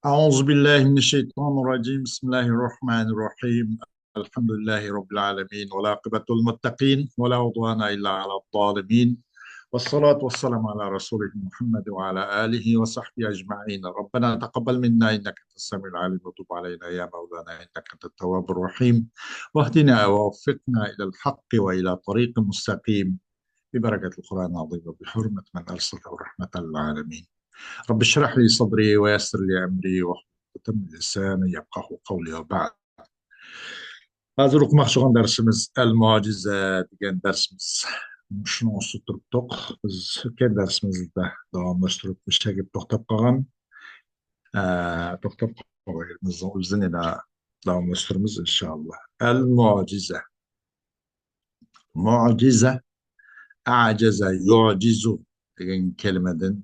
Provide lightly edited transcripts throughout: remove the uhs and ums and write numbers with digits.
أعوذ بالله من الشيطان الرجيم بسم الله الرحمن الرحيم الحمد لله رب العالمين والعاقبة للمتقين ولا عدوان إلا على الظالمين والصلاة والسلام على رسوله محمد وعلى آله وصحبه أجمعين ربنا تقبل منا إنك أنت السميع العليم وتب علينا يا مولانا إنك أنت التواب الرحيم واهدنا ووفقنا إلى الحق وإلى طريق مستقيم ببركة القرآن العظيم وبحرمة من أرسله رحمة للعالمين رب اشرح لي صدري ويسر لي أمري واحلل من لساني يفقه قولي وبعد. Hozir o'qimoqchi bo'lgan darsimiz Al-Mo'jiza degan darsimiz. Shuni o'sib turibdik. Biz o'tgan darsimizda davomlashtirib o'shaga to'xtab qolgan. To'xtab qolganimizni o'zini yana davomlashtiramiz inshaalloh. Al-Mo'jiza. Mo'jiza ajaza yu'jizu degan kelimadan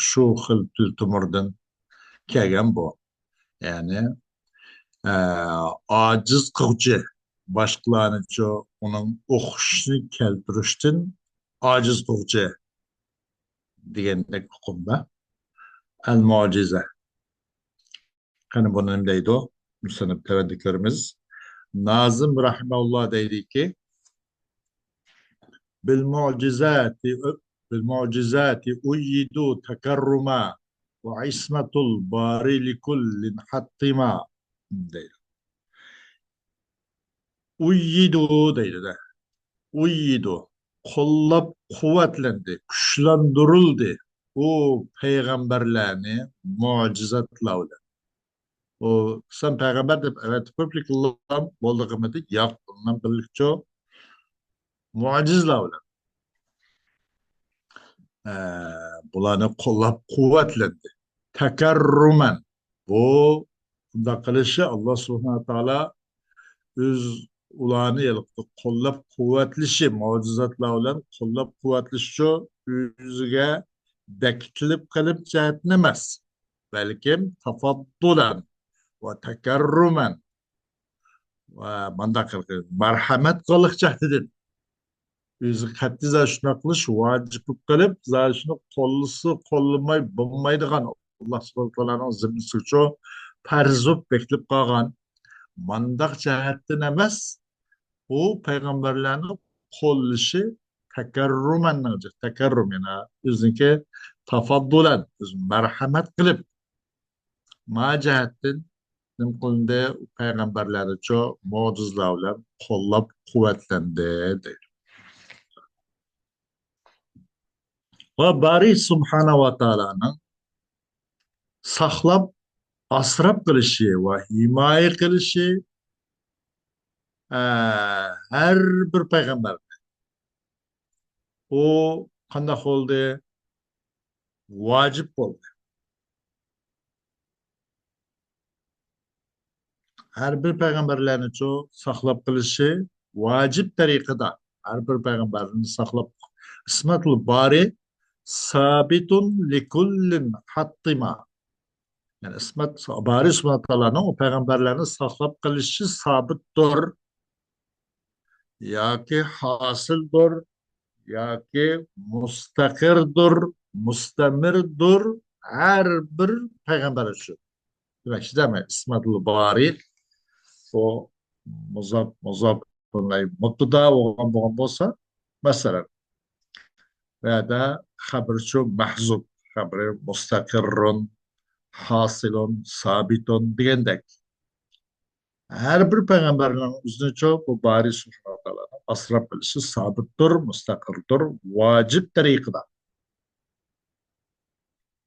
shu xil tiltumurdan kelgan bu. Ya'ni aciz qiluvchi boshqalarni uning o'qishni keltirishdan aciz qiluvchi degandek hukmda al mojiza. Qani buni nima deydi? Musanib tavadliklarimiz Nazim rahimalloh deydiki bil mu'jizati uyidu takarruma va ismatul bari likullin hattima deydi. Uyyidu deydi. Uyyidu. Kollab kuvvetlendi, güçlendirildi. O peygamberlerini mucizatlarla. O sen peygamber de evet köplik Allah'ım boldu kıymeti yok. Bundan birlikte mucizlarla. Ee, Bularını kollab kuvvetlendi. Tekerrumen. Bu bunda kılışı Allah subhanahu teala öz ularni yalqi qo'llab quvvatlishi mo'jizatlar bilan qo'llab quvvatlishi o'ziga bekitilib qilib jihatni emas balkim tafaddulan va takarruman va mandaq marhamat qiliq jihatidan o'zi qat'iy shunaqa qilish vojib qilib shuni qo'llisi qo'llamay bo'lmaydigan alloh subhanahu taoloning zimmasi farzub bekilib qolgan mandaq jihatdan emas bu peygamberlerin qo'llashi takarrum yani o'ziniki tafaddulan marhamat qilib ma jihatdan nim qilindi payg'ambarlaricha mo'jizalar bilan qo'llab quvvatlandi deydi. Va bari subhanahu va taoloning saqlab asrab qilishi va himoya qilishi her bir peygamber o qanday bo'ldi vojib bo'ldi. Her bir peygamberlerini saqlab qilishi vojib tariqada her bir peygamberini saqlab ismatul bari sabitun likullin hattima yani ismat bari subhanahu taoloning o peygamberlerini saqlab qilishi sabitdir yoki hosildir yoki mustaqirdir mustamirdir her bir peygamber uchun. Demek ki değil mi? İsmatul Bari o muzab bunlar mutluda olan olsa mesela veya da haberçu mahzub haberi mustakirrun hasilun sabitun diyendek her bir peygamberin üzerine çok bu bari subhanahu teala asrap bilişi sabittir mustakirdir vacip tarikada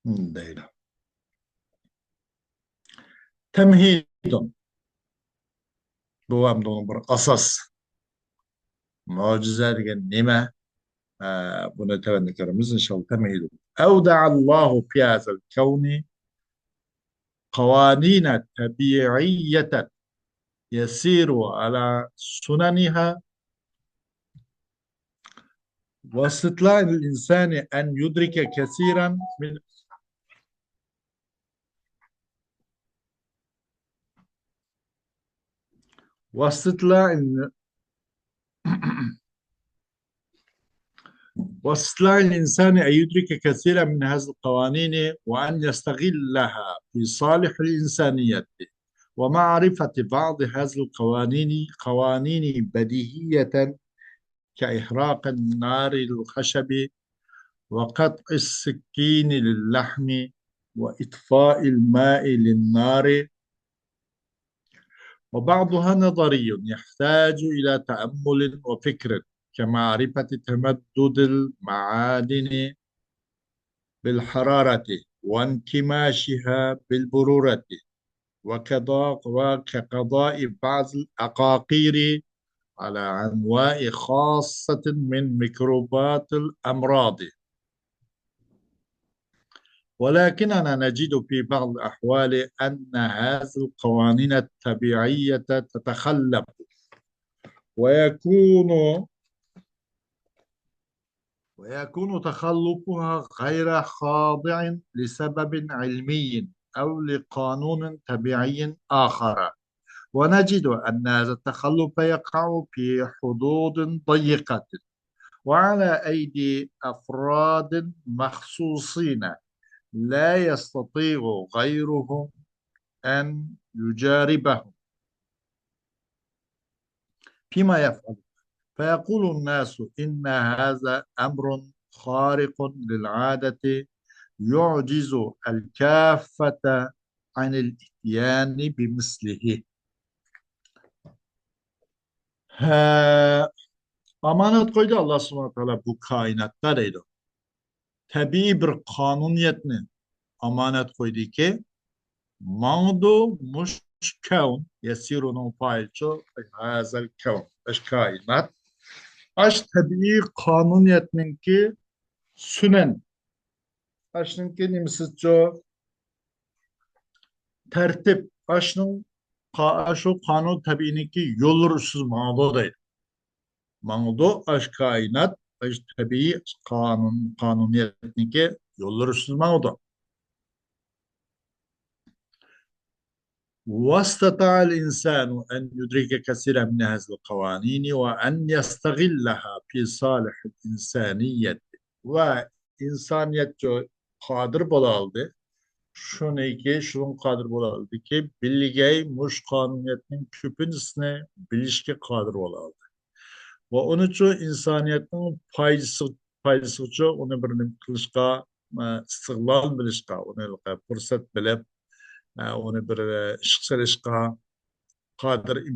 değil. Temhidun bu hem de onun bir asas mucize diyen nime buna tevenniklerimiz inşallah temhidun. Evda'allahu fi hazel kevni قوانين طبيعية يسير على سننها واستطلاع الإنسان أن يدرك كثيرا من واستطلاع واستطاع الإنسان أن يدرك كثيرا من هذه القوانين وأن يستغلها في صالح الإنسانية، ومعرفة بعض هذه القوانين قوانين بديهية كإحراق النار للخشب، وقطع السكين للحم، وإطفاء الماء للنار، وبعضها نظري يحتاج إلى تأمل وفكر، كمعرفة تمدد المعادن بالحرارة وانكماشها بالبرورة، وكقضاء بعض الأقاقير على أنواع خاصة من ميكروبات الأمراض. ولكننا نجد في بعض الأحوال أن هذه القوانين الطبيعية تتخلف، ويكون تخلفها غير خاضع لسبب علمي أو لقانون طبيعي آخر، ونجد أن هذا التخلف يقع في حدود ضيقة وعلى أيدي أفراد مخصوصين، لا يستطيع غيرهم أن يجاربهم فيما يفعل. فيقول الناس إن هذا أمر خارق للعادة يعجز الكافة عن الإتيان بمثله. Ha, amanet koydu Allah subhanahu wa ta'ala bu kainatta deydi. Tabii bir kanuniyetini amanet koydu ki mağdu muş kevn yesirunun failço hazel kevn. Eş kainat. Aş tabii kanuniyetinin ki sünen. Aşının ki nimsizce tertip. Aşu kanun tabiinin ki yolursuz mağdu değil. Mağdu aş kainat aş tabii kanuniyetinin ki yolursuz mağdu. واستطاع الإنسان أن يدرك كثيرا من هذه القوانين وأن يستغلها في صالح الإنسانية وإنسانية قادر بولالdı. Şunun kadir bolabildi ki bilgey muş kanuniyetinin küpünsüne bilişki kadir bolabildi. Ve onun için insaniyetin faydası için onu bir kılışka istiglal bilişka onu fırsat bilip onu bir işselişka kadir bir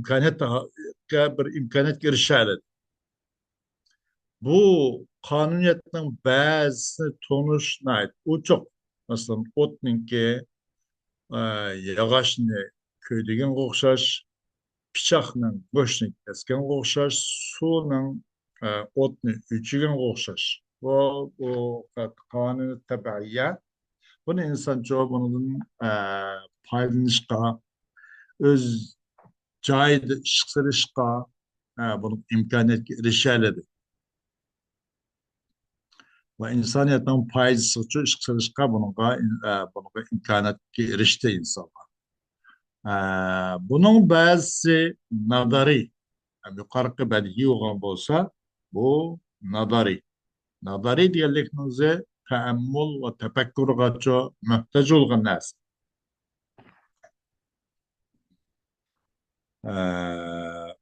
imkaniyet girişerler. Bu kanuniyetin bazı tonuşnaydı. O çok. Mesela otninki yağışını köydеген оқшаш, пышақның көшін кескен оқшаш, суның отны üçügen оқшаш. O kanunu tabiiye. Bunu insan çoğu bunun paylaşışka, öz caydı şıksırışka, bunun imkaniyet erişeledi. Ve insaniyetin paylaşışka, şıksırışka bununla imkaniyet erişti insan. Bunun bazı nadari, yani yukarı belki olan olsa bu nadari. Nadari diyelikimize teammül ve tefekkür gaço muhtaç olan nas.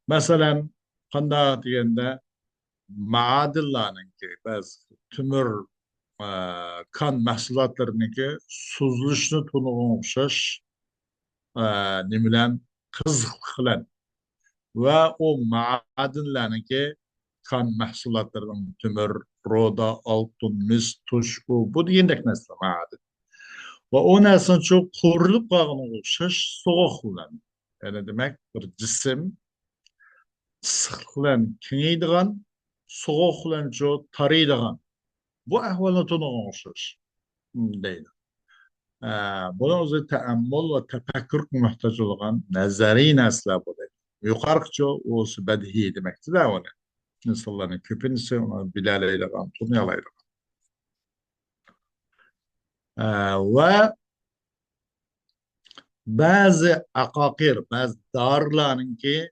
Mesela kanda diyende maadillanın ki bazı tümür kan mahsulatlarının ki suzuluşunu tunuğun okşaş nimilen kızıklan. Ve o madenlerdeki kan mahsullarının tümür, roda, altın, mis, tuş, bu diyendek nesne maden. Ve o nesne çok kurulup bağını oluşmuş soğuklan. Yani demek bir cisim sıkılan, kineydiğen, soğuklan çok tarıydiğen. Bu ahvalına tonu oluşmuş. Değil. Bunun üzerine teammül ve tefekkür muhtaç olan nazari nesle bu değil. Yukarıca o bedhi demektir de onu. İnsanların köpünüsü onu bilaleyle antunyalıyla. Ve bazı akakir, bazı darların ki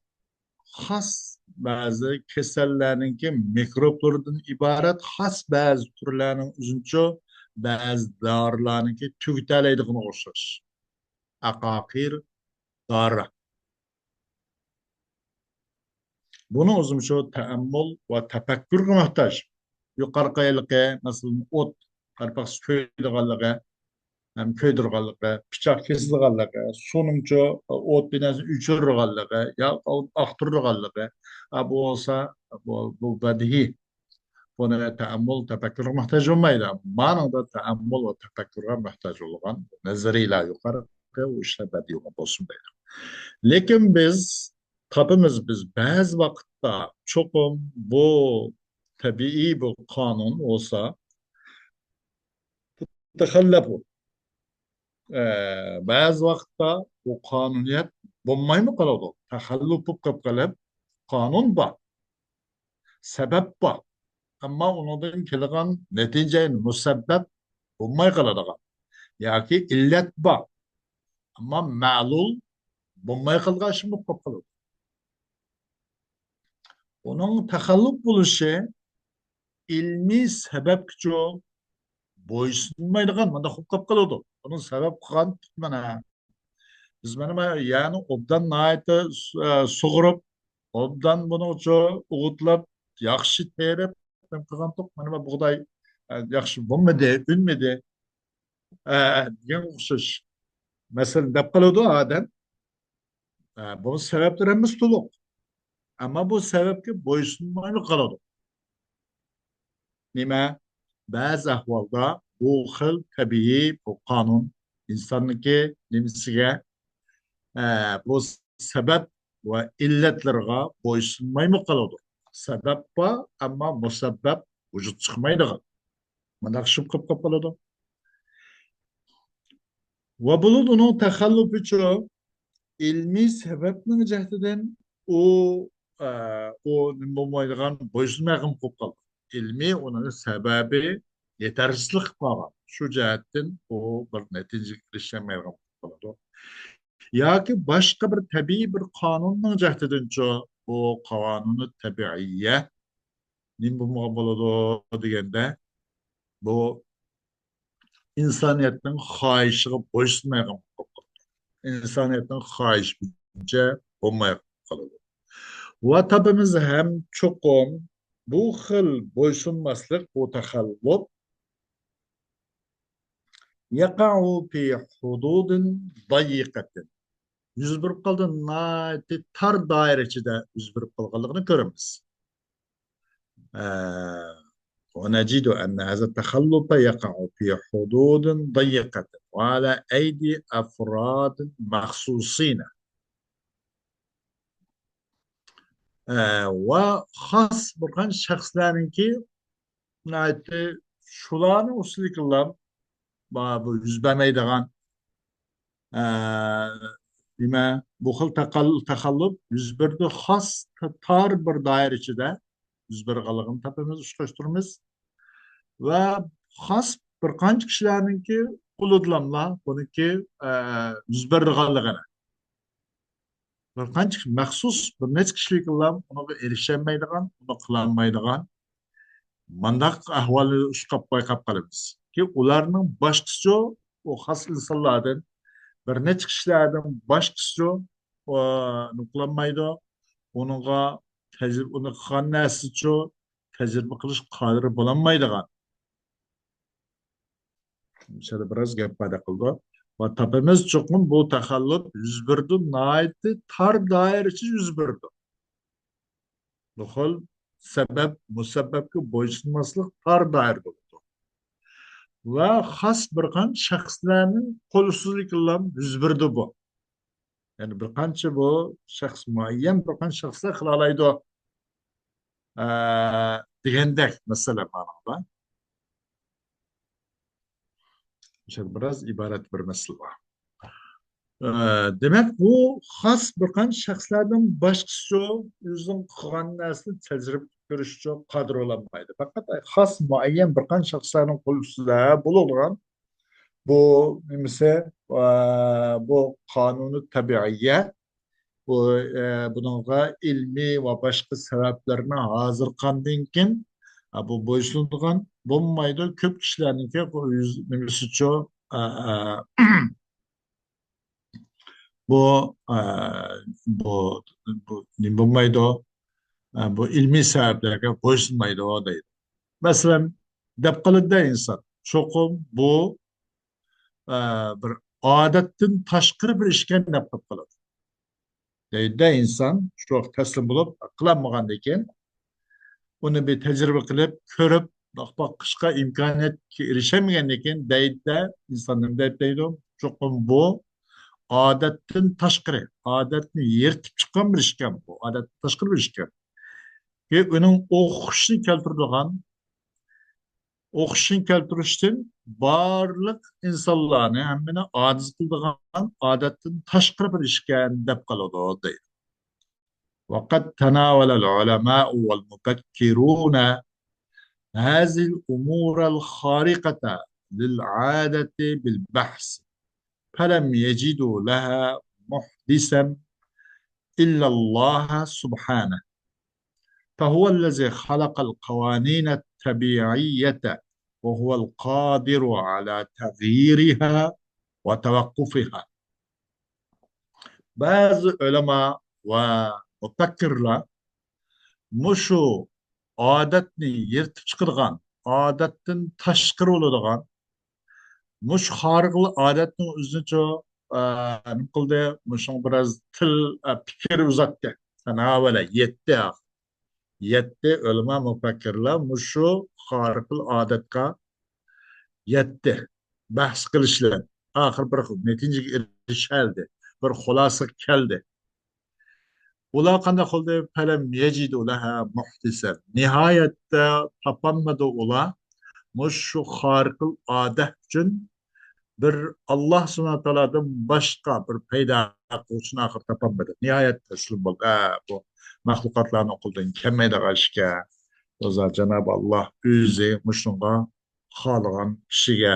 has ba'zi kasallarninki mikroblardan iborat xos ba'zi turlarning o'zincha ba'zi dorilarninki tugutalaydiganga o'xshash. Aqoqir dori. Buni o'zim shu taammul va tafakkurga muhtoj. Yuqorqayliqi, masalan, o't, qarpaq ko'ydiganligi, hem köydürganlığı, bıçak kesilganlığı, sonuncu ot binası üçürganlığı, ya aktırganlığı. Bu olsa bu badihi. Buna taammul, tefekkür muhtaç olmaydı. Manada taammul ve tefekkürge muhtaç olan nazarıyla yukarı o işte badihi olsun deydi. Lekin biz bazı vakitte çokum bu tabii bu kanun olsa tehallafu. Bazı vaqtda bu qonuniyat bo'lmaymi qoladi. Taxalluf bo'lib qolib, qonun bor, sabab bor. Ammo undan kelgan natija musabbab bo'lmay qoladigan yoki illat bor. Ammo ma'lul bo'lmay qolgan ish bo'lib qoladi. Uning taxalluf bo'lishi ilmiy sababga bo'ysunmaydigan mana bo'lib qoladi. Uning sabab qilgan mana biz mana yani obdan naiti sug'urib, obdan buni o'g'itlab, yaxshi terib, qilgan to'q mana bu bug'doy yaxshi bo'lmadi, unmadi degan o'xshash masala deb qoladi odam. Bu sabablar emas to'liq. Ammo bu sababga bo'ysunmay qoladi. Nima? Ba'zi ahvolda bu xil tabiiy bu qonun insonniki nimasiga bu sabab va illatlarga bo'ysunmaymi qoladi. Sabab bor, ammo musabbab vujud chiqmaydigan. Mana shu qilib qoladi. Va bulut uning taxallufi uchun ilmiy sababning jihatidan o nima bo'lmaydigan bo'ysunmagan qilib qoldi. Ilmiy uning sababi yetersizlik qilgan. Shu jihatdan u bir natijaga erishamaydigan qilib qoladi. Yoki boshqa bir tabiiy bir qonunning jihatidancha bu qonuni tabiiyya nima bo'ladi deganda bu insoniyatning xohishiga bo'ysunmagan insoniyatning xohishicha bo'lmay qoladi. Va tabimiz ham cho'qim bu xil bo'ysunmaslik bu taxalluf yaqa'u fi hududin dayiqatin yüz berib qoldi tar doira ichida yuz berib qolganligini ko'ramiz. ونجد أن هذا التخلف يقع في حدود ضيقة وعلى أيدي أفراد مخصوصين وخاص بقان شخصlarınki şularını usulü kılan bu yüz vermeydiğen Dime bu xil taxallub yüz birde xas tar bir dair içinde yüz bir qalıqını tapımız, uçlaştırımız ve xas bir qancha kişilerinki quludulamla buniki yüz bir qalıqını. Bir qancha maxsus bir neç kişilik qılam ona erişemeydiğen, ona qılanmaydiğen mandaq ahvalı uçqap bayqap qalımız. Ki ularının başqısı o xas insanlardan bir neç kişilerden başqısı nuklanmaydı. Onunla tecrübe, onu qannasicho tecrübe qilish qodiri bo'lanmaydigan. Şöyle biraz gap paydo qildi. Va tapimiz cho'qim bu taxalluf yuz berdi, naiti tar doira ichida yuz berdi. Bu xil sabab musabbabga bo'ysunmaslik tar doira bo'ldi. Va xos bir qancha shaxslarning qo'lsizligi bilan yuz berdi bu. Yani bir qancha bu shaxs muayyan bir qancha shaxslar qila oladi. Degandek mesela manada. İşte biraz ibaret bir mesele var. Demek bu xas bir qancha shaxslardan başqasi o'zining qilgan narsani tajriba ko'rishga qodir bo'lolmaydi. Faqat xos muayyan bir qancha shaxslarning qo'l ustida bo'ladigan bu nimasi bu qonuni tabiiyya bununla ilmi ve başka sebeplerine hazır kandınken bu boysunduğun bulmaydı. Köp kişilerinki nimisi çoğu bu bu bulmaydı bu ilmi sebeplerine boysunmaydı o değil. Mesela depkalıda insan çokum bu e, bir adetin taşkır bir işken yapıp kalır. De insan çok teslim bulup kılanmagan ekan uni bir tecrübe qilib ko'rib boqishga imkoniyatga erishamagan ekan deydi insonlar deydi cho'qim bu odatdan tashqari odatni yirtib chiqqan bir ish ekan bu odatdan tashqari bir ish ekan uning o'qishni keltirishdan barliq insonlarni hammani ojiz qiladigan odatdan tashqari bir ish ekan deb qoladi deydi. وقد تناول العلماء والمفكرون هذه الأمور الخارقة للعادة بالبحث فلم يجدوا لها محدثا إلا الله سبحانه فهو الذي خلق القوانين الطبيعية وهو القادر على تغييرها وتوقفها بعض علماء ومفكرlar mushu odatni yirtib chiqargan odatdan tashqari bo'ladigan mush xoriqli odatni o'zicha nima qildi mushu biroz til fikr uzatdi avvala yetti ulamo mufakkirlar mushu xoriqli odatga yetti bahs qilishlar oxir bir natijaga erishaldi bir xulosa keldi. Ular qanday qildi? Falam yajidu laha muhtisa. Nihoyatda topolmadi ular mushu xoriqul odat uchun bir Alloh subhanahu taolodan boshqa bir paydo qilishni axir topolmadi. Nihoyat taslim bo'ldi. Bu maxluqotlarni qo'ldan kelmaydigan ishga o'zi Janob Alloh o'zi mushunga xohlagan kishiga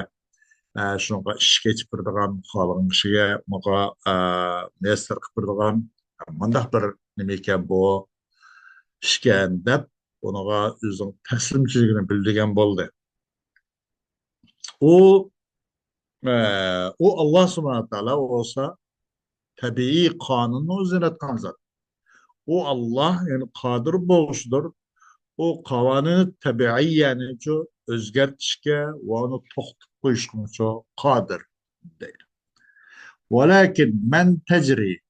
shunga ish kechib turadigan xohlagan kishiga muga muyassar qilib turadigan mundaq bir nima ekan bu ishgan deb unaga o'zining taslimchiligini bildirgan bo'ldi. U u Alloh subhanahu taolo olsa tabiiy qonunni o'zi yaratgan zot. U Alloh yani qodir bo'lishdir. U qonuni tabiiy yani o'zgartishga va uni to'xtatib qo'yishga qodir deydi. Walakin man tajri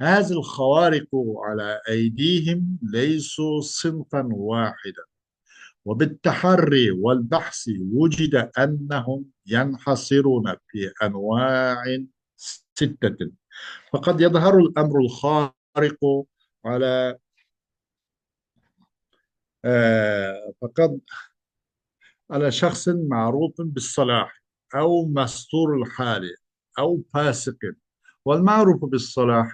هذه الخوارق على أيديهم ليسوا صنفا واحدا وبالتحري والبحث وجد أنهم ينحصرون في أنواع ستة فقد يظهر الأمر الخارق على فقد على شخص معروف بالصلاح أو مستور الحال أو فاسق والمعروف بالصلاح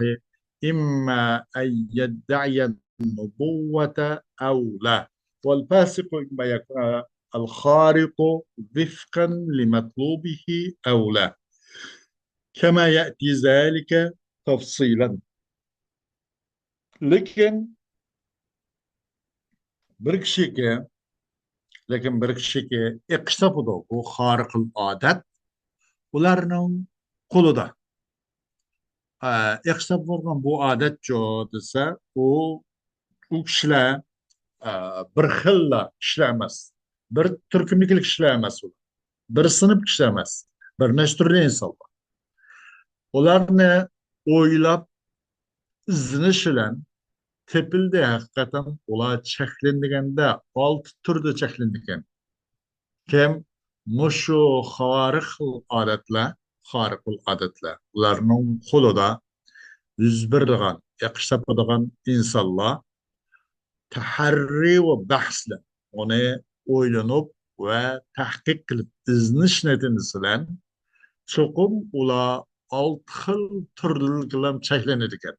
إما أن يدعي النبوة أو لا والفاسق إما يكون الخارق وفقا لمطلوبه أو لا كما يأتي ذلك تفصيلا لكن بركشيكي اقتفضوا bu خارق العادات ularning qo'lida iqtisod bo'lgan bu odatcho desa u kishilar bir xilla kishilar emas bir turkumliklik kishilar emas bir sinf kishilar emas bir nechta turli insonlar ularni o'ylab izlanish bilan tepildi haqiqatan ular cheklandiganda 6 turda cheklangan kim mushu xoriqul odatlar ularning qo'lida yuz beradigan yaqish topadigan insonlar taharri va bahslar uni o'ylanib va tahqiq qilib izlanish natijasi bilan cho'qim ular 6 xil turlik bilan cheklanadi ekan.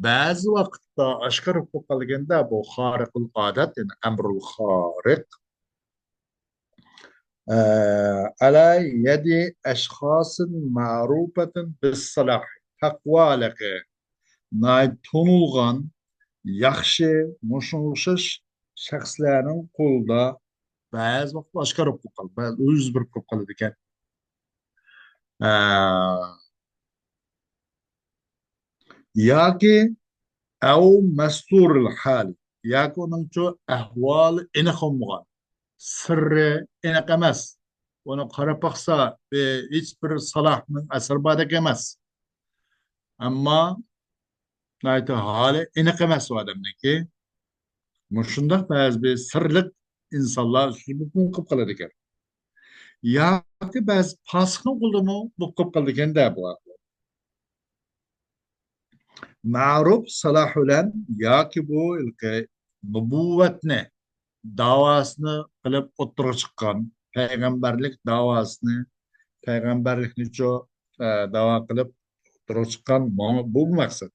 Ba'zi vaqtda oshkor bo'lib qolganda bu xoriqul odat ya'ni amrul xoriq على يد أشخاص معروفة بالصلاح تقوى لك tonulgan, yaxshi, moshunga o'xshash shaxslarning qo'lida ba'zi vaqt oshkor bo'lib qoladi, ba'zi o'z bir bo'lib qoladi ekan. Yoki av masturil hali, yoki uningcha ahvoli aniq bo'lmagan, sirri aniq emas. Uni qarab baqsa hech bir salohning asar bordek emas. Ammo hali aniq emas u odamniki. Shundoq ba'zi bir sirliq insonlar mumkin qilib qoladi ekan. Yoki ba'zi fosiqning qo'lida bu qilib qoldi ekanda bu. Ma'ruf salah bilan yoki bu nubuvvatni davosini qilib o'tirib chiqqan payg'ambarlik davosini payg'ambarlikni davo qilib o'tirib chiqqan bu maqsad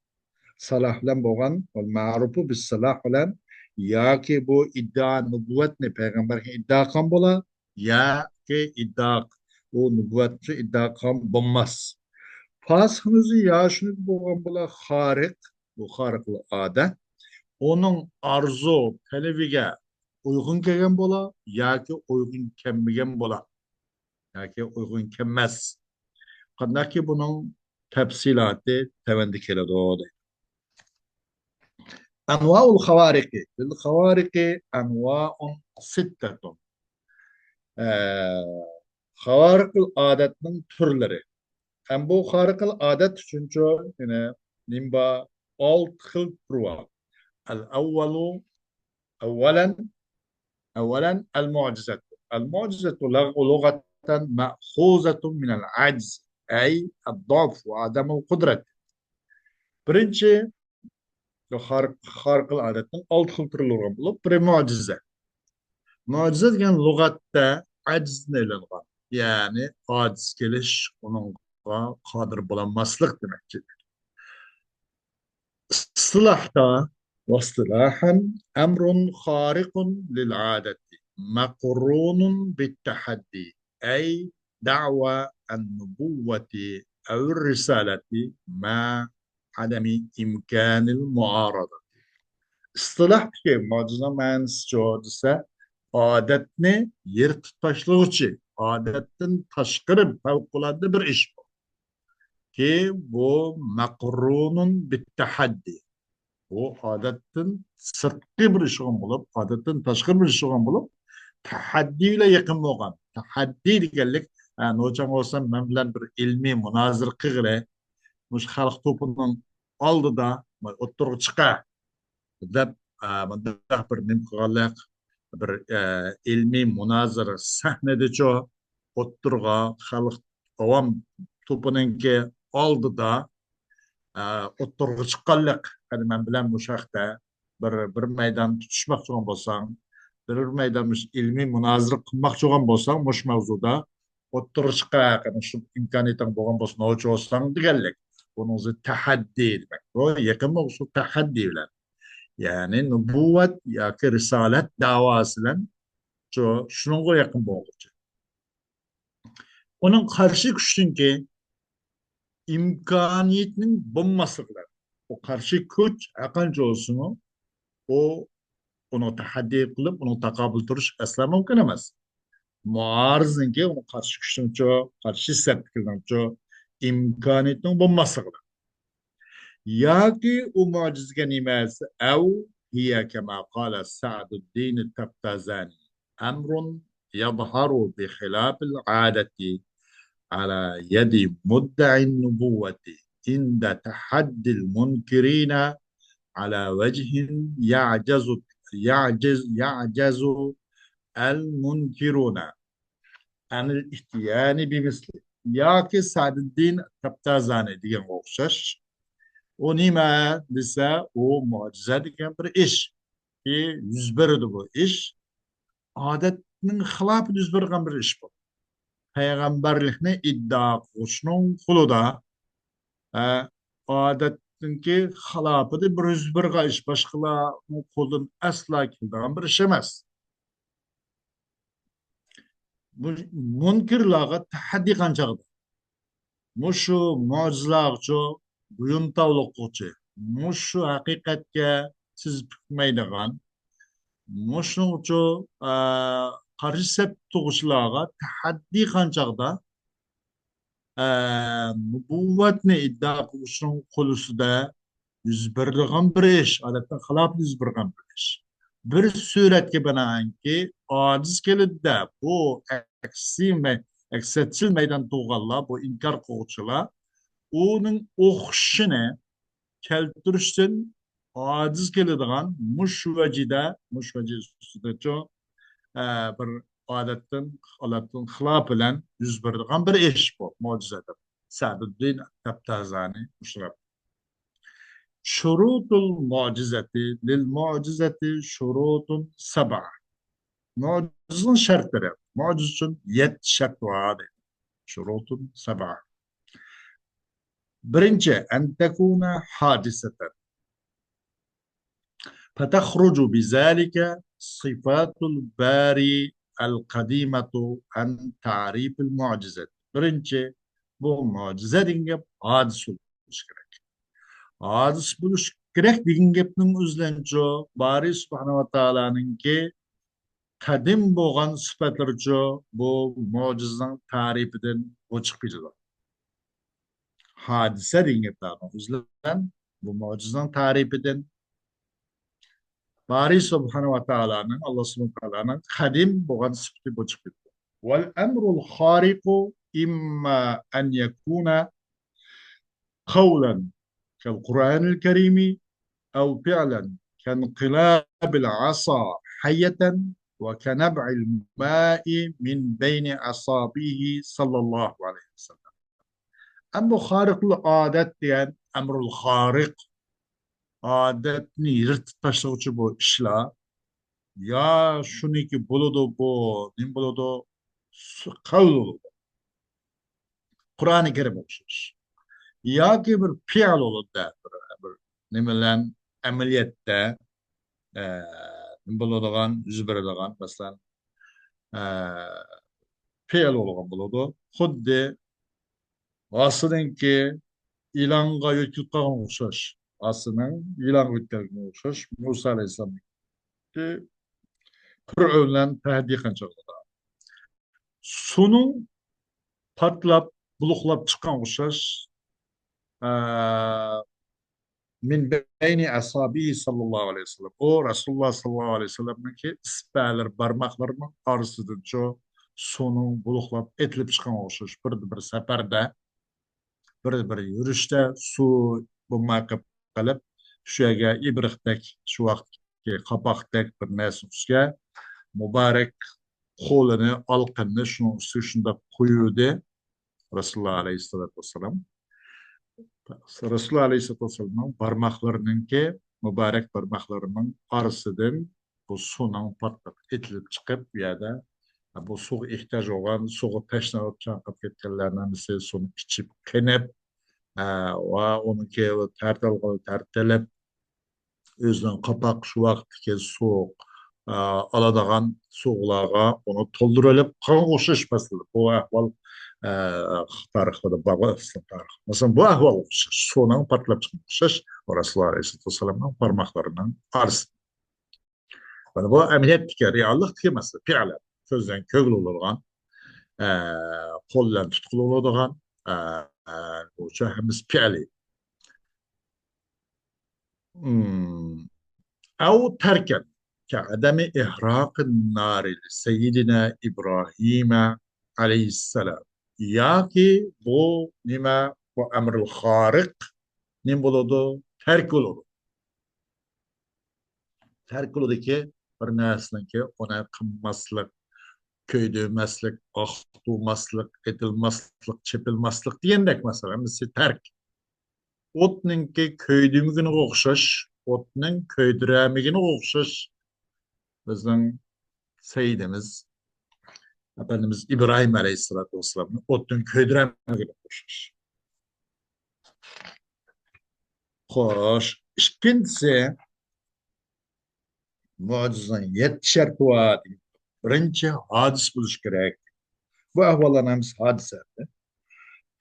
salah bilan bo'lgan ma'rufu bis salah bilan yoki bu iddao nubuvvatni payg'ambarga iddao qilgan bo'la yoki iddao bu nubuvvatni iddao qilgan bo'lmas. Fasıxınızı yaşınız boğan bula xariq, bu xariqli adet, onun arzu, tələbigə uyğun gələn bola, yoki uyğun kəmmigən bola, yoki uyğun kəmməz. Qandaq ki, bunun təfsilatı təvəndi keledi o da. Anvaul xavariqi. Lil xavariqi anvaun sittetun. Xavariqil adetinin türleri. Hem bu harikal adet çünkü yine nimba alt xil pruva. El evvelen evvelen el mucizet. El mucizet lugatan ma'khuzetun min el acz ay el daf ve adamul kudret. Birinci harikal adetin alt xil pruva bulup bir mucize. Mucize degan lug'atda acz neylengən. Yani aciz kelish onun qodir bo'lolmaslik demakdir. Istilahda واصطلاحا أمر خارق للعادة مقرون بالتحدي أي دعوى النبوة أو الرسالة مع عدم إمكان المعارضة. اصطلاح ki mucize manası çoğudsa adetini yırtıp taşlığı adetten taşkırıp fevkalade bir iş bu. Ki bu makrunun bir tahaddi. Bu adetten sırtlı bir iş bulup, adetten taşkır bir iş bulup, tahaddiyle yakın olan. Tahaddi dikellik, yani hocam olsam ben bilen bir ilmi münazır kıgıre, muş halk topunun aldı da, oturup çıka, dep, bir nimkıgalık, bir ilmi münazır sahnede çoğu, oturga, halk avam topunun ki aldı da, oturga çıkallık. Yani ben bilen bu şahta bir meydan tutuşmak çoğun bolsan, bir meydan ilmi münazır kılmak çoğun bolsan, muş mevzuda oturga çıkak, yani şu imkaniyetin boğan bolsan, o çoğusan digellik. Bunun tahaddi demek. Bu yakın mı olsun tahaddi bilen. Yani nübüvvet ya ki risalet davasıyla şunun yakın boğulacak. Onun karşı güçtün ki imkaniyetinin bulmasıklar. O karşı güç akanca olsun o onu tahaddi kılıp onu takabül duruş asla mümkün emez. Muarızın ki onu karşı güçtün karşı sertlikten imkaniyetinin bulmasıklar. Ya ki o mucizgen imaz ev hiye kema kâle Sa'duddin Tabtazani emrun yadharu bi khilafil adeti على يد مدعي النبوة عند تحدي المنكرين على وجه يعجز المنكرون عن الاحتيان بمثله. Yaki Saadettin Taptazani diyen okşaş. O nima desa o mucize degan bir iş. Ki yüz berdi bu iş. Adetinin hilafı yüz bergen bir iş bu. Peygamberlikni iddia kılışının kuluda adettinki halapıdı bir yüz bir iş başkalarının kulun asla kildiğin bir iş emez. Munkirlağa tahaddi kançağıdır. Muşu mucizlağı ço buyun tavluk kuçu. Muşu hakikatga siz tutmaydigan, muşunçu karşı sep tuguşlarga tahaddi kançaqda nubuwwatni iddia qilishning qo'lisida yuz beradigan bir ish, odatda xilop yuz bergan bir ish. Bir suratga binoanki, ojiz kelidida bu aksatchil maydon tug'anlar, bu inkor qiluvchilar uning o'xshini keltirishdan ojiz keladigan mush vaji ustida bir odatdan xilof bilan yuz beradigan bir ish bu mo'jizadir. Saduddin Tabtazani ushlab şurutul mucizeti lil mucizeti şurutun sab'a. Mucizin şartları. Muciz için 7 şart var. Şurutun sab'a. Birinci, en tekuna hadiseten. فتخرج بذلك صفات الباري القديمة عن تعريف المعجزات. Birinci, bu mucize degen hadis bo'lishi kerak. Hadis bo'lishi kerak degan gapning o'zidan Bari subhanahu va taoloninki qadim bo'lgan sifatlari bu mo'jizaning ta'rifidan o'chiq keladi. Hadise degan gaplarning o'zidan bu mo'jizaning ta'rifidan Bari subhanahu va taoloning, Alloh subhanahu va taoloning qadim bo'lgan sifati o'chiq keladi. Wal amrul khariqu imma an yakuna qawlan kal Qur'anil Karimi أو فعلا كانقلاب العصا حية وكنبع الماء من بين أصابعه صلى الله عليه وسلم. أما خارق العادة يعني أمر الخارق عادتني يرت تشوش بو إشلا يا شوني كي بولودو بو نيم بولودو قول Kur'an-ı Kerim oluşur. Ya ki bir fiil olur da bir nimeler ameliyette bo'ladigan yuz beradigan masalan fe'l bo'lgan bo'ladi. Xuddi aslinki ilonga yo'tqizgan o'xshash. Aslning ilonga yo'tqizgan o'xshash. Musa alayhisolamki Fir'avndan tahdid qildi. Suning patlab, buluqlab chiqqan o'xshash min beyni asabi sallallahu aleyhi ve sellem. O Resulullah sallallahu aleyhi ve sellem'deki isbahlar, barmaklarının arasıdır. Çoğu sonun buluklap etilip çıkan oluşuş. Bir seferde, bir yürüyüşte su bulmak kalıp şuya ibriktek, şu vakti kapaktek bir nesuske mübarek kolunu, alkını şunun üstünde koyuyordu. Resulullah aleyhisselatü vesselam. Resulullah Aleyhisselatü Vesselam'ın parmaklarınınki, mübarek parmaklarının arasıdan bu sunun patlap etilip çıkıp ya da bu su ihtiyaç olan suyu peşine çakıp ketkenlerden ise sunu içip kenep ve onunki tertelep özünün kapak şu vaktki soğuk aladağın soğuğa onu toldurulup kan koşuşmasıdır. Bu ahval tarixda baba İslam tarixi. Mesela bu ahval sonun patlap çıkmış Resulullah Aleyhisselatü Vesselam'ın parmaklarının arası. Yani bu ameliyat reallik demesi, fiilen sözden kögül olurgan, kollan tutkulu olurgan, bu çahemiz fiili. أو تركا كعدم إحراق النار لسيدنا إبراهيم عليه السلام. Ya ki bu nime bu emrül harik nim buludu terk oldu. Terk oldu ki bir nesne ki ona kımmaslık, köydüğmeslik, ahtumaslık, edilmeslik, çepilmeslik diyendek mesela. Mesela terk. Otnun ki köydüğümüzün okşaş, otnun köydüremigini okşaş. Bizden Seyyidimiz, Efendimiz İbrahim Aleyhisselatü Vesselam'ın otnun köydüremigini okşaş. Hoş. İkincisi, mucizanın 7 şartı var. Birinci hadis buluş gerek. Bu ahvallarımız hadise.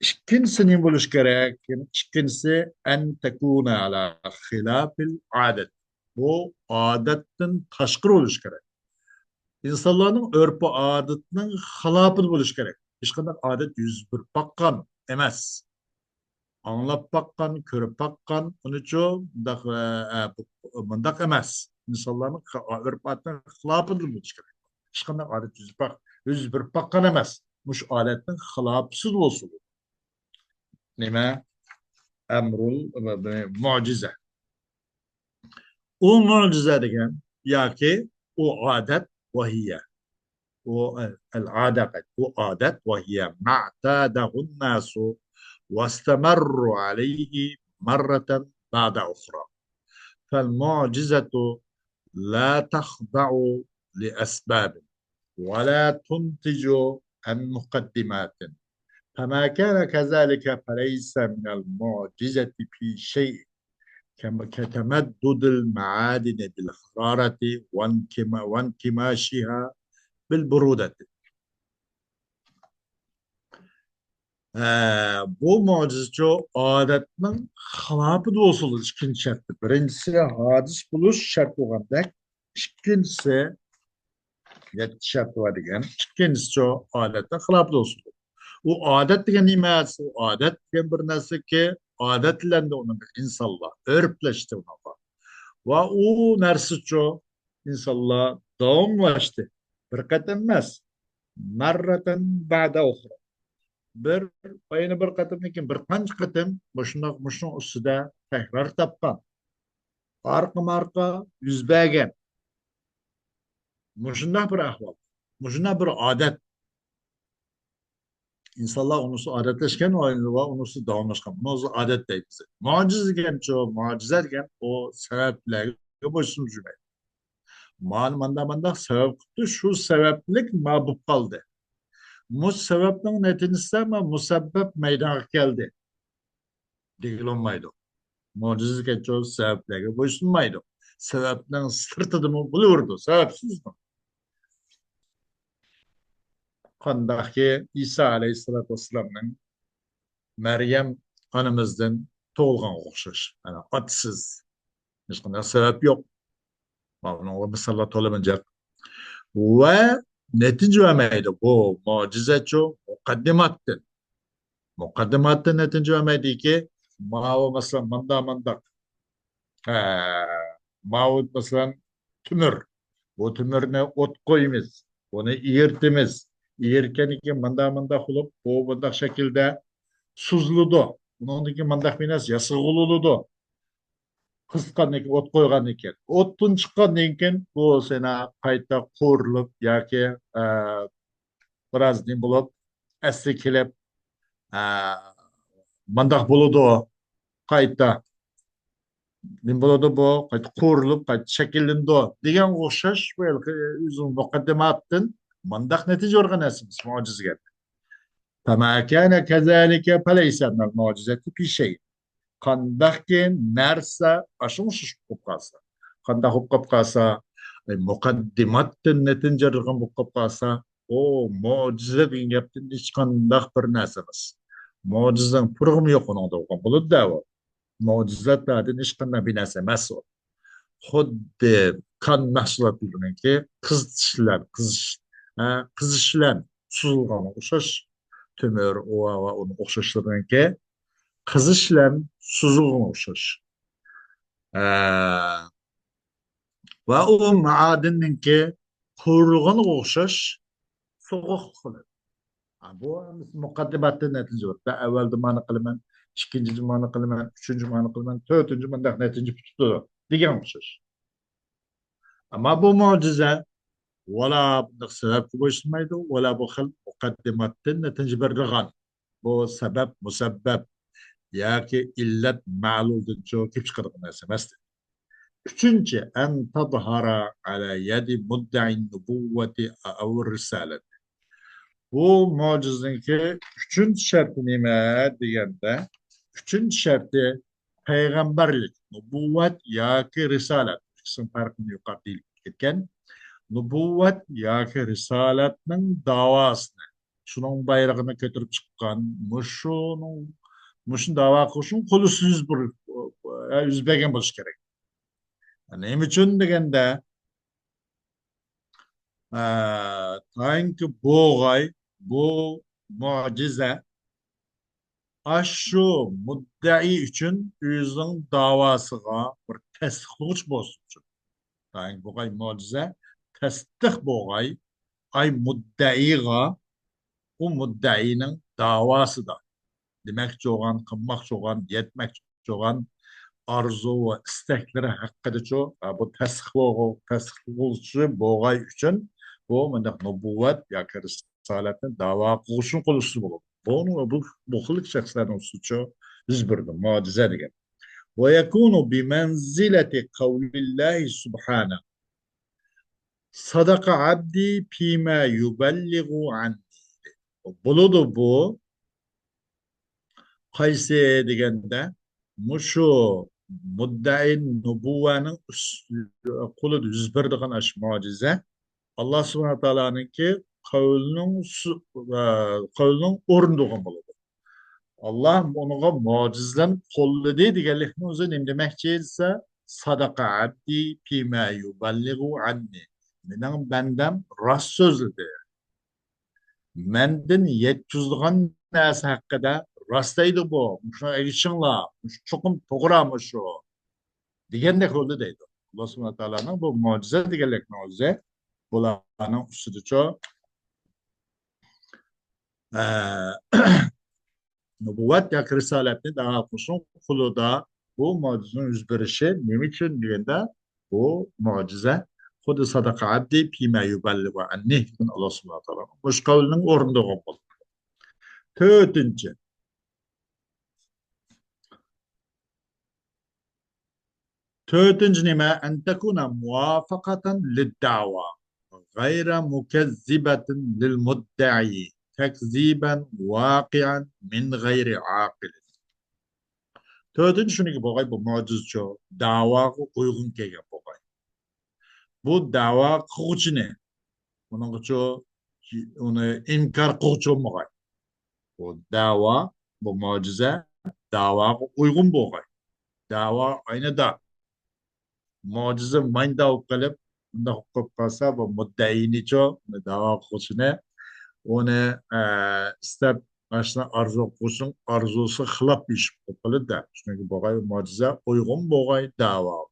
İkincisi ne buluş gerek? İkincisi en tekune ala hilafil adet. Bu adetin taşkır oluş gerek. İnsanların örpü adetinin halapı buluş gerek. Hiç kadar adet yüz bir bakkan emez. Anlap bakkan, körüp bakkan, onun için mındak emez. İnsanların örpü adetinin halapı buluş gerek. Hiç kadar adet yüz bir bakkan emez. Muş adetin halapsız olsun. Nime? Emrul mucize. O mucize degen ya ki o adet vahiye. O العادة o adet vahiye ma'tadahu nasu واستمروا عليه مرة بعد أخرى فالمعجزة لا تخضع لأسباب ولا تنتج عن مقدمات فما كان كذلك فليس من المعجزة في شيء كتمدد المعادن بالحرارة وانكماشها بالبرودة. Bu mucize adetinin halapı da olsun ikinci şartı. Birincisi hadis buluş şart olanda, ikincisi yet şart var degen, ikincisi adetin halapı da olsun. O adet degen nimesi? O adet degen bir narsa ki adetlendi onun insanlar örpleşti ona. Ve o narsa insanlar davamlaştı. Bir kat emas. Marratan ba'da ukhra. Bir ayını bir katım ekan bir qancha qatim mushundoq mushun ustida takror topgan orqa marqa yuz bergan mushundoq bir ahvol mushundoq bir odat insonlar unisi odatlashgan va unisi davomlashgan buni o'zi odat deymiz mojiz deganchi mojiza degan u sabablarga bo'ysunmaydi manda manda sabab qilibdi shu sabablik mabub qoldi bu sababning natijasida musabbab maydonga keldi deyilolmaydi mucize çok sebeplerine boysunmaydı. Sebepten sırtıdı mı bulurdu. Sebepsiz mi? Kandaki İsa Aleyhisselatü Vesselam'ın Meryem anımızdan doğulgan okşaş. Yani atsız. Hiç kadar sebep yok. Ona misallat olamayacak. Ve netice vermeydi. Bu mucize çok mukaddimattı. Mukaddimattı netice vermeydi ki mavi mesela manda mavut mesela tümür. Bu tümürüne ot koyumuz. Onu iyirtimiz. İyirken iki manda olup bu manda şekilde suzludu. Bunun iki manda biraz yasıgılılıdı. Kıskan iki ot koygan iken. Ottun çıkan iken bu sena kayta kurulup ya ki biraz ne bulup esrikilip e, mandak buludu kayta nim bo'ladi bu qayta qurilib qayta shakllandi degan o'xshash o'zim muqaddimatdan mandaq natija o'rganasimiz mo'jizaga فما كان كذلك فليس من المعجزة في شيء qandaqki narsa ashumush bo'lib qolsa qandaq bo'lib qolsa muqaddimatdan natija bo'lib qolsa o mo'jiza degan gapdan hech qandaq bir narsa emas mo'jizaning purg'imi yo'q unda bo'ladi mo'jizalardan hech qanday bir narsa emas u xuddi qon mahsulotlariniki qizishlar suzilganga o'xshash temir va uni o'xshashlariniki qizishlar suzilganga o'xshash va u maadinninki qurilganga o'xshash so'g'uq qiladi bu muqaddimatdan natija bo'ladi avval mani qilaman ikkinchi mani qilaman uchinchi mani qilaman to'rtinchi mandaq natija tutadi degan o'xshash ammo bu mo'jiza ولا سبب وجسميده ولا بخل مقدمات تنجبر bu sebep musebbep ya ki illet ma'luldur çok hep çıkardık mesele. Üçüncü en tadhara ala yedi mudda'in nubuvveti av risalet. Bu mucizinki üçüncü şartı nime degende üçüncü şartı peygamberlik nubuvvet ya ki risalet. İkisinin farkını yukarı değil etken nubuvvet ya ki risaletinin davasını. şunun bayrağını götürüp çıkan, muşun dava kılışın kolusu yüzbegen buluş gerek. Neyim için degende tayin bu mucize aşu muddai için yüzün davasıga bir tesdiq bolsun üçün. Tayin buğay mucize tesdiq buğay ay muddaiga o muddainin davası da demek çoğan, kılmak çoğan, yetmek çoğan arzu ve istekleri hakkında çok bu tasdikçi boğay için bu mendak nübüvvet ya ki risaletin dava kılışın kılışı bulur. Bu kılık şahsların suçu biz bir mucize diye. Ve yekunu bi menzileti kavlillahi subhanahu sadaka abdi fîmâ yubelligu an. Buludu bu Kaysi degende muşu muddain nubuvvanın kulu yüz birdiğin aş mucize Allah subhanahu ta'ala'nın ki kavlinin orunduğun buludu. Allah onuğa mucizlen kolladı degenlikni özü ne demekçi ise sadaka abdi fîmâ yuballigu anni. Menin bendem rast sözlüdü. Mendin yetküzdüğün nesi hakkında rastaydı bu. Şuna erişinla. Çokum toğramış o. Degende oldu deydi. Allah subhanahu ta'ala'nın bu mucize degenlik mucize. Bulanın üstüdü çok. Nübüvvet ya risaletini daha kusun kuluda bu mucizenin yüzberişi ne için degende bu mucize Kudu sadaka abdi pîmâ yuballigu annih. Allah subhanahu ta'ala. Boş kavlinin orunda olmalı. Tötüncü. Tötüncü nime en tekuna muvafakaten lidda'va gayra mukezzibetin lil mudda'i tekziben vakian min gayri akilin. Tötüncü şunu ki boğay bu mucizço dava uygun kegen boğay. Bu dava kıgıcı ne? Onun kıço onu inkar kıgıcı boğay. Bu dava bu mucize dava uygun boğay. Dava aynı da mucize mayında ukalıp bunda hukuk kalsa bu muddayini çok dava kusune onu istep aslında arzu kusun arzusu hılap iş ukalı da çünkü bu kadar mucize uygun bu kadar dava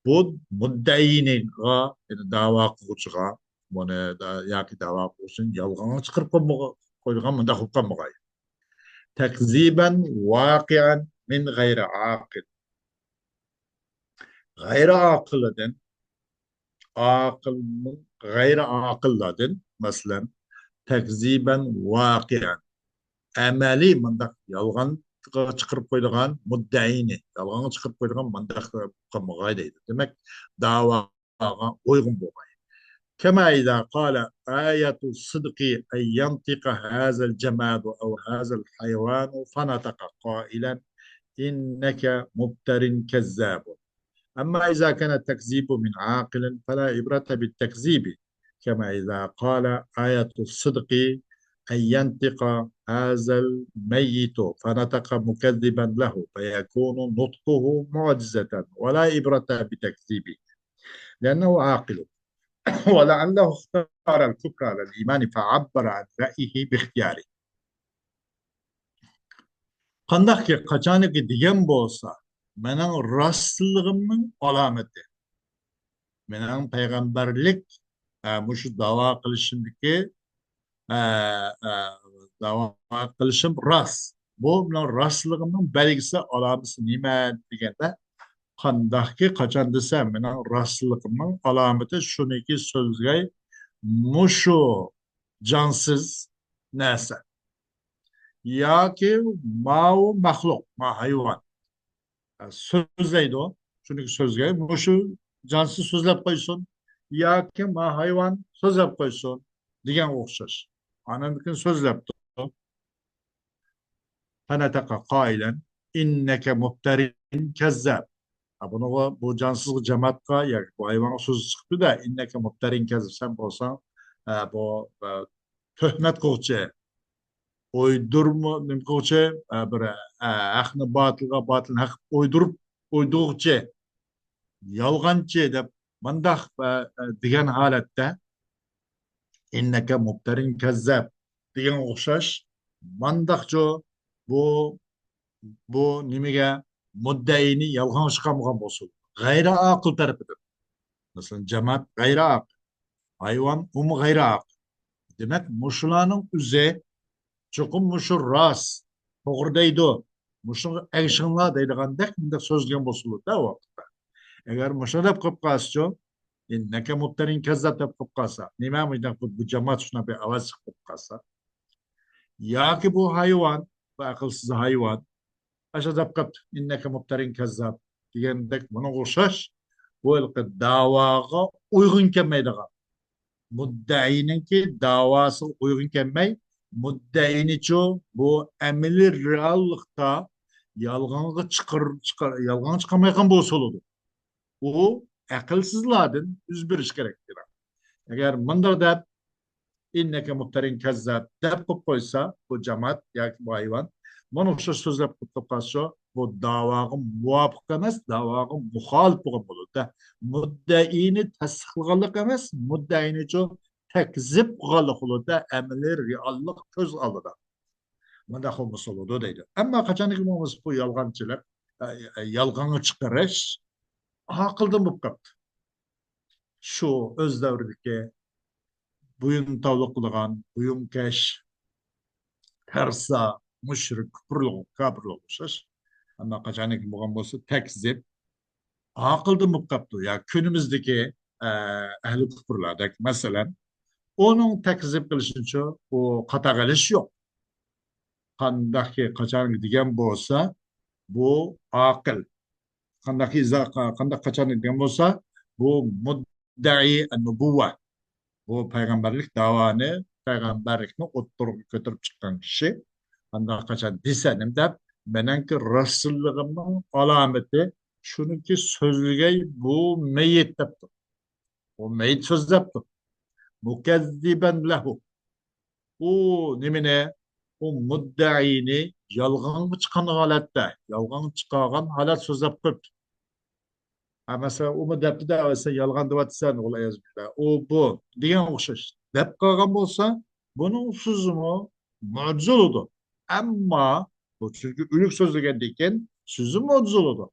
bu muddayini yani dava kusuga bunu da ya ki dava kusun yalgana çıkarıp koyduğun bunda hukuk mu tekziben vakian min gayri akil gayri akıllıdan akıl gayri akılladın mesela tekziben vakiyen ameli mındak yalgan çıkarıp koyduğun muddayini yalgan çıkarıp koyduğun mındak kılmığa deydi. Demek davaga uygun bu. كما إذا قال آية الصدق أن ينطق هذا الجماد أو هذا الحيوان فنطق قائلا إنك مبتر كذاب أما إذا كان التكذيب من عاقل فلا عبرة بالتكذيب كما إذا قال آية الصدق أن ينطق هذا الميت فنطق مكذبا له فيكون نطقه معجزة ولا عبرة بتكذيبه لأنه عاقل ولعله اختار الكفر على الإيمان فعبر عن رأيه باختياره. Kandak ki kaçanı ki diyen bu olsa, benim rastlığımın alameti. Benim peygamberlik bu şu dava kılışındaki e, e, dava kılışım rast. Bu benim rastlığımın belgisi alameti nime degende kandaki kaçan desem benim rastlığımın alameti şunu ki sözgey muşu cansız neyse. Ya ki mahluk, ma hayvan. Sözleydi o. Çünkü sözgey muşu cansız sözlep koysun. Ya ki ma hayvan sözlep koysun. Diyen okşaş. Anamıkın sözlepti. Feneteka kailen inneke muhterin kezzab. Bunu bu cansız cemaatka ya bu hayvana söz çıktı da inneke muhterin kezzab sen olsan bu töhmet kılçı, uydurma nim kılçı, bir ahni batılga batıl hak uydurup uyduğuçı, yalgancı dep mandaq degan holatda innaka mubtarin kazzab degan o'xshash mandaqcho bu bu nimaga muddaini yolg'on chiqarmagan bo'lsin g'ayri aql tarafidan masalan jamoat g'ayri aql hayvon umi g'ayri aql demak mushularning o'zi chuqur mushu rost to'g'ri deydi mushu ayshinglar deydigandek bunday so'zlagan bo'lsinda u vaqtda agar mushu deb qilib qolsa innaka mubtarin kazzab deb qilib qolsa nima bu jamoat shunaqa bir ovoz chiqib qolsa yoki bu hayvon bu aqlsiz hayvon aşağıda inneke mubtarin kezzab degandek buna o'xshash bu da'voga uygun kelmaydigan muddaiyninki da'vosi uygun kelmay muddaiynichu bu amaliy reallikda yolg'onga yolg'on chiqarmayotgan bo'lsa bo'ladi u aqlsizlardan yuz berish kerak agar bunday deb inneke mubtarin kezzab deb qo'yib qo'ysa bu jamoat yoki bu hayvon mana o'sha so'zlab qo'yib qolsa bu da'voga muvofiq emas da'voga muxolif bo'lgan bo'ladi muddaiyni tasdiqlaganlik emas muddaiynichu takzib qilganlik bo'ladi amaliy reallik ko'z oldida bunday bo'lmasa bo'ladi deydi ammo qachoniki bo'lmasa bu yolg'onchilik yolg'onga chiqarish aqldan bo'lib qolibdi shu o'z davridagi buyum tavliq qilgan buyumkash tarsa mushrik kafirlik o'xshash ammo qachoniki bo'lgan bo'lsa takzib aqldan bo'lib qolibdi ya kunimizdagi ahli kufrlardek masalan onun takzib qilishuncha u qato qilish yo'q qandaki qachonki degan bo'lsa bu aql qandaki qanday qachon degan bo'lsa bu muddai nubuva bu payg'ambarlik davoni payg'ambarlikni o'ttirib ko'tarib chiqqan kishi qanday qachon desa nima deb menanki rasullig'imning alomati shuniki so'zligay bu mayit debdi u mayit so'zlabdi mukazziban lahu u nimani u muddaini yolg'onga chiqqan holatda yolg'on chiqargan holat so'zlab qo'yibdi masalan u debdida yolg'on deyapsan u bu degan o'xshash deb qolgan bo'lsa buning so'zimi mo'jiza bo'ladi ammo bu chunki o'lik so'zlagandan keyin so'zi mo'jiza bo'ladi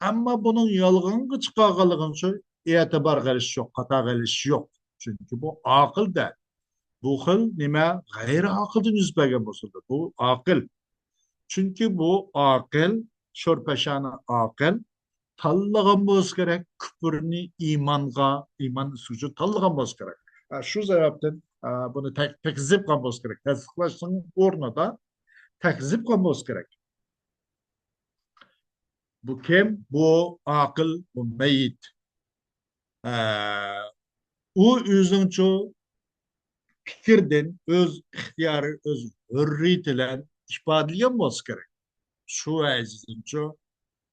ammo buning yolg'onga chiqarganligini uchun e'tibor qilish yo'q qato qilish yo'q chunki bu aqlda bu xil nima g'ayri aqldan yuz bergan bo'lsa bu aql chunki bu aql sho'rpashani aql tanlagan bo'lsa kerak kufrni iymon uchun tanlagan bo'lsa kerak shu sababdan buni takzib qilgan bo'lsa kerak tasdiqlashning o'rnida takzib qilgan bo'lsa kerak bu kim bu aql bu mayit u o'zincha fikrdan o'z ixtiyori o'z hurriyati bilan ifodalagan bo'lsa kerak shu azizimcha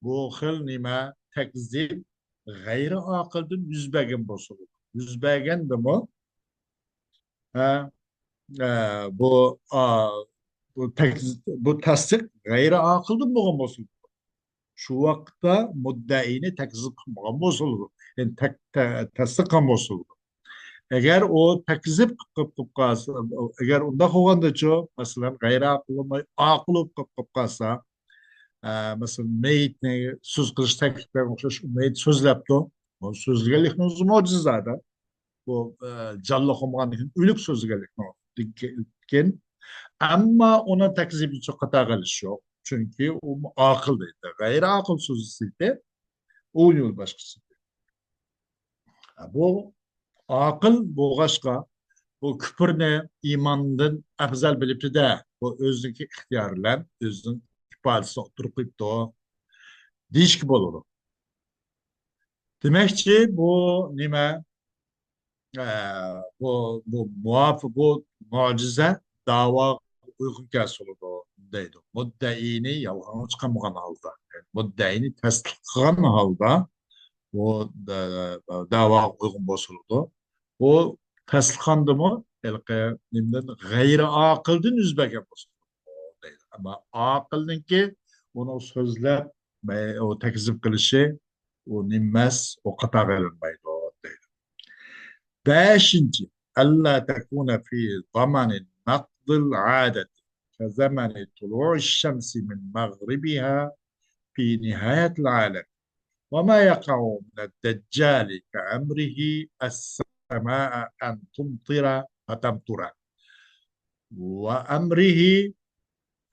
bu xil nima takzib g'ayri aqldan yuz bergan bo'lsa yuz bergandimi bu bu tasdiq g'ayri aqldan bo'lgan bo'lsa shu vaqtda muddaini takzib qilmagan bo'lsa yani tasdiq qilgan bo'lsa agar u takzib qilib qolsa agar unda qilgandachi masalan g'ayri aql qilib qolsa masalan meyitni so'z qilish takliflariga o'xshash meyit so'zlabdi so'zlaganlikni o'zi mo'jizada bu jonli qolmagandan keyin o'lik so'zlaganlikni ammo uni takzibicha qato qilish yo'q chunki u aql deydi g'ayri aql so'zisida u yo'l boshqasi bu aql bo'lg'achqa bu kufrni iymondan afzal bilibdida bu o'ziniki ixtiyori bilan o'zining ifodasini o'tirib qo'yibdi deyishga bo'ladi demakchi bu nima bu muvofiq bu mo'jiza da'vo uyg'un kelsa deydi muddaiyni yolg'on chiqarmagan holda muddaiyni tasdiq qilgan holda bu da'vo uyg'un bo'lsa bu tasdiqlandimi nimden gayri akıldan üzbegen bolsun deydi. Ama akıldınki onu sözlep o tekzip kılışı o nimmes o kata verilmeydi o deydi. Beşinci, ألا تكون في ضمن نقض العادة كزمن طلوع الشمس من مغربها في نهاية العالم وما يقع من الدجال كأمره السماء أن تمطر فتمطر وأمره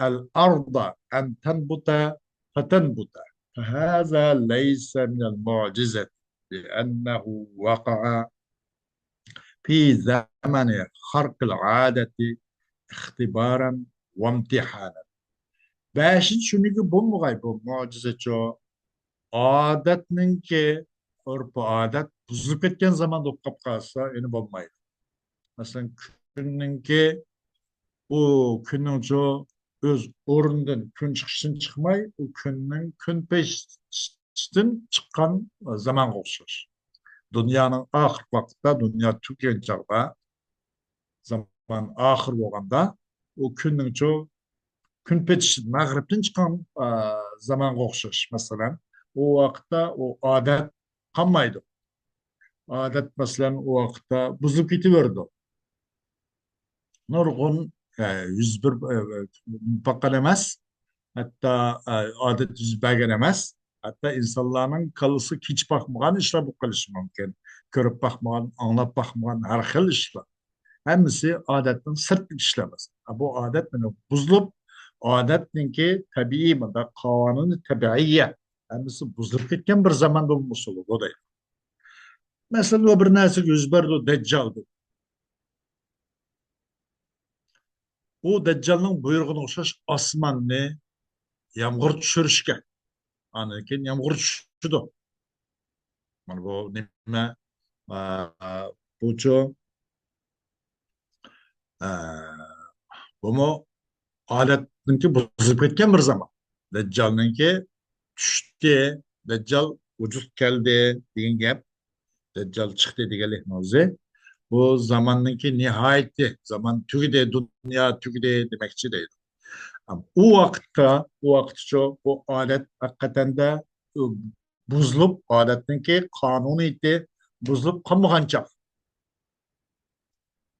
الأرض أن تنبت فتنبت فهذا ليس من المعجزة لأنه وقع في زمن خرق العادة اختبارا وامتحانا باش شنو بومغاي بو معجزة جو adetninki örpü adet buzulup ketken zaman dokap kalsa eni bolmaydı. Mesela künninki o künün jo öz orundan kün çıkışın çıkmay o künnin kün peştin çıkan zaman okşar. Dünyanın ahir vakitte dünya tüken çağda zaman ahir olganda o künnin jo kün peştin mağripten çıkan zaman okşar mesela. O vakitte o adet kalmaydı. Adet mesela o vakitte buzulup gidiverdi. Nurgun 101 mutlaka emez. Hatta adet yüzbegen emez. Hatta insanların kalısı hiç bakmayan işler bu kılışı mümkün. Körüp bakmayan, anlap bakmayan her xil işler. Hemisi adetten sırt işlemez. Bu adet buzulup adetninki tabii mi da kanunu tabiiye. Hemisi buzulup gitken bir zamanda olmuş olur. O da. Mesela o bir narsa yüz berdi o Deccal. O Deccal'ın buyruğuna okşaş asmanını yağmur düşürüşke. Anlakin yağmur düşürdü. Yani bu nime bu ço bu mu aletninki bozup ketken bir zaman. Deccal'ınki düştü. Deccal vücut geldi deyin gap. Deccal çıktı diye mevzu. Bu zamanınki nihayeti. Zaman tügüde dünya tügüde demekçi değil. Ama o vakitte bu alet hakikaten de buzulup adetninki kanunu iti buzulup kalmaganca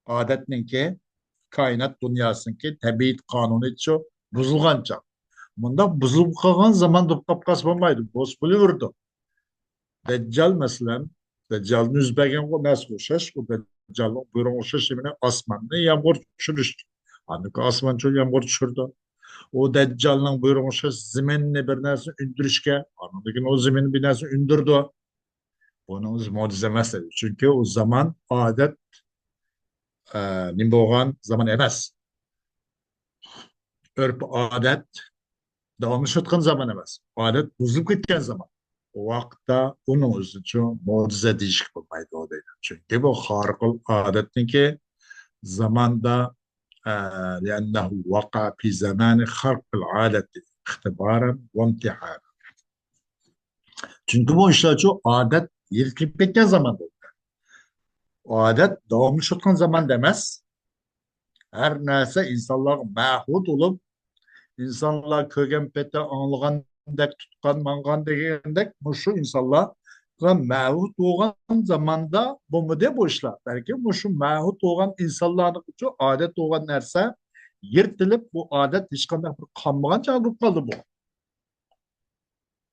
adetninki kainat dünyasınki tabiat kanunu iti buzulganca. Bunda buzulup kalgan zaman dokap kasmamaydı. Boz buluyordu. Deccal mesela Deccal'ın yüzbegen o nasıl olşaş? O Deccal'ın buyruğun olşaş yemine asmanını yağmur düşürüştü. Anlık asman çok yağmur düşürdü. O Deccal'ın buyruğu zeminini bir narsa ündürüşke, anladın o zemini bir narsa ündürdü. Bunun mucize mesele. Çünkü o zaman adet nimboğan zaman emez. Örp adet davamlı şutkan zaman emez. Adet buzulup gitken zaman. O vakitte onun için mucize değişik bulmaydı o değil. Çünkü bu harikul adetninki zamanda لأنه وقع في زمان خرق العادة اختبارا وامتحانا. Çünkü bu işler çok adet yirtilip gitken zaman oldu. O adet devamlı şutkan zaman demez. Her neyse insanlar mahut olup insanlar kögen pete anlığandek tutkan mangan degendek şu insanlar mahut olan zamanda bu mu de bu işler. Belki şu mahut olan insanların çok adet olan nerse yırtılıp bu adet hiç kadar bir kanmagan çağırıp kaldı bu.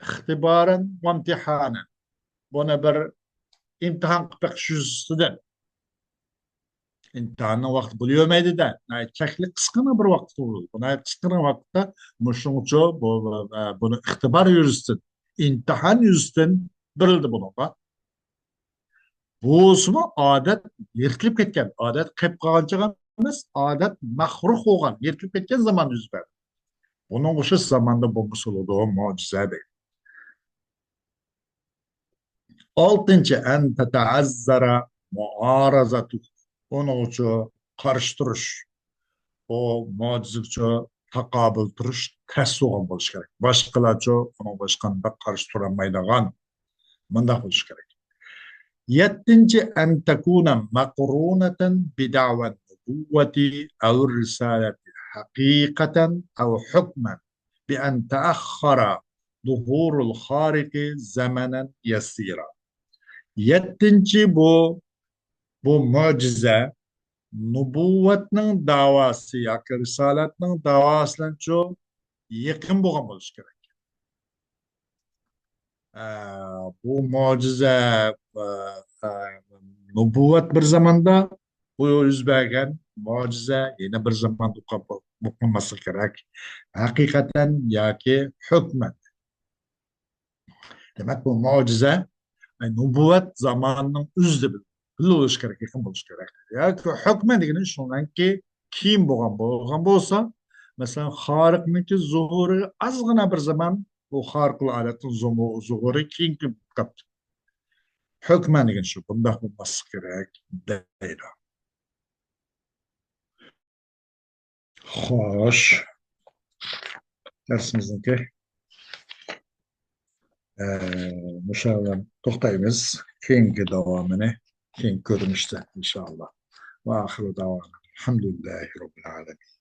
İhtibaren ve imtihanen. Buna bir imtihan kıpek şüzsüden. İmtihanın vakti buluyor muydu da? Çekli kıskına bir vakti oldu. Buna kıskına vakitte muşuncu bunu ihtibar yüzüstün, imtihan yüzüstün birildi bununla. Bu mu adet yırtılıp ketken. Adet kayıp kalacak emas, adet mahruk olgan, yırtılıp ketken zaman yüz verdi. Bunun uşu zamanda bulmuş oldu o mucize değil. Altıncı en tetaazzara muarazatu. Onun için karıştırış. O mucizlikçe takabül duruş ters olan buluş gerek. Başkalarca onun başkanında karıştıramaydıgan mındak buluş gerek. Yettinci en tekune makruneten bidaven النبوة أو الرسالة حقيقة أو حكما بأن تأخر ظهور الخارق زمنا يسيرا. Yettinchi bu mo'jiza nubuvatning da'vosi yoki risolatning da'vosi bilan yaqin bo'lgan bo'lishi kerak. Bu mo'jiza e, nubuvat bir zamonda bu yuz bergan mo'jiza yana bir zamonda bo'lmasa kerak. Haqiqatan yoki hukman. Demak bu mo'jiza nubuvat zamonining o'zida bo'lishi kerak, yaqin bo'lishi kerak. Yoki hukman degani shundanki keyin bo'lgan bo'lsa, masalan xoriqniki zuhuri ozgina bir zaman bu xoriqul odatning zuhuri keyin qolibdi. Hukman degan shu, bundoq bo'lmasi kerak deydi. Xo'sh, darsimizniki o'sha bilan to'xtaymiz. Keyingi davomini keyin ko'rinishda inshaalloh. Va oxiru davomina alhamdulillahi robbil alamin.